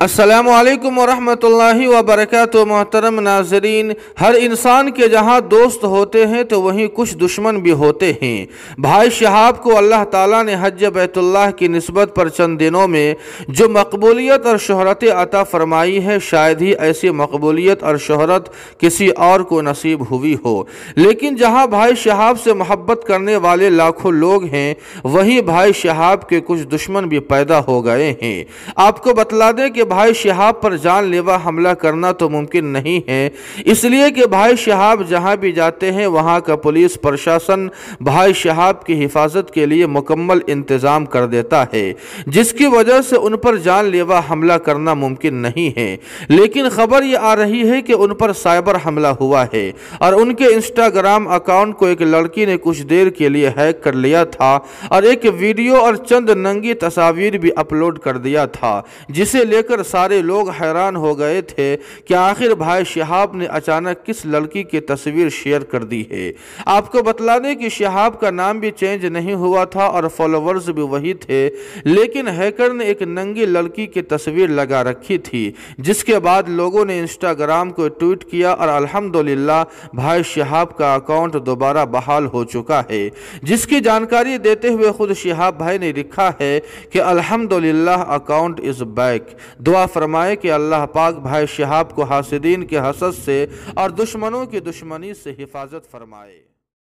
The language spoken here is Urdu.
السلام علیکم ورحمۃ اللہ وبرکاتہ۔ محترم ناظرین، ہر انسان کے جہاں دوست ہوتے ہیں تو وہیں کچھ دشمن بھی ہوتے ہیں۔ بھائی شہاب کو اللہ تعالیٰ نے حج بیت اللہ کی نسبت پر چند دنوں میں جو مقبولیت اور شہرت عطا فرمائی ہے، شاید ہی ایسی مقبولیت اور شہرت کسی اور کو نصیب ہوئی ہو۔ لیکن جہاں بھائی شہاب سے محبت کرنے والے لاکھوں لوگ ہیں، وہیں بھائی شہاب کے کچھ دشمن بھی پیدا ہو گئے ہیں۔ آپ کو بتلا دیں کہ بھائی شہاب پر جان لیوا حملہ کرنا تو ممکن نہیں ہے، اس لیے کہ بھائی شہاب جہاں بھی جاتے ہیں وہاں کا پولیس پرشاسن بھائی شہاب کی حفاظت کے لیے مکمل انتظام کر دیتا ہے، جس کی وجہ سے ان پر جان لیوا حملہ کرنا ممکن نہیں ہے۔ لیکن خبر یہ آ رہی ہے کہ ان پر سائبر حملہ ہوا ہے اور ان کے انسٹاگرام اکاؤنٹ کو ایک لڑکی نے کچھ دیر کے لیے ہیک کر لیا تھا اور ایک ویڈیو اور چند ننگی تصاویر بھی اپلوڈ کر دیا تھا، جسے لے کر سارے لوگ حیران ہو گئے تھے کہ آخر بھائی شہاب نے اچانک کس لڑکی کی تصویر شیئر کر دی ہے۔ آپ کو بتلا دیں کہ شہاب کا نام بھی چینج نہیں ہوا تھا اور فالوورز بھی وہی تھے، لیکن ہیکر نے ایک ننگی لڑکی کی تصویر لگا رکھی تھی، جس کے بعد لوگوں نے انسٹاگرام کو ٹویٹ کیا اور الحمدللہ بھائی شہاب کا اکاؤنٹ دوبارہ بحال ہو چکا ہے، جس کی جانکاری دیتے ہوئے خود شہاب بھائی نے لکھا ہے کہ الحمدللہ اکاؤنٹ از بیک۔ دعا فرمائے کہ اللہ پاک بھائی شہاب کو حاسدین کے حسد سے اور دشمنوں کی دشمنی سے حفاظت فرمائے۔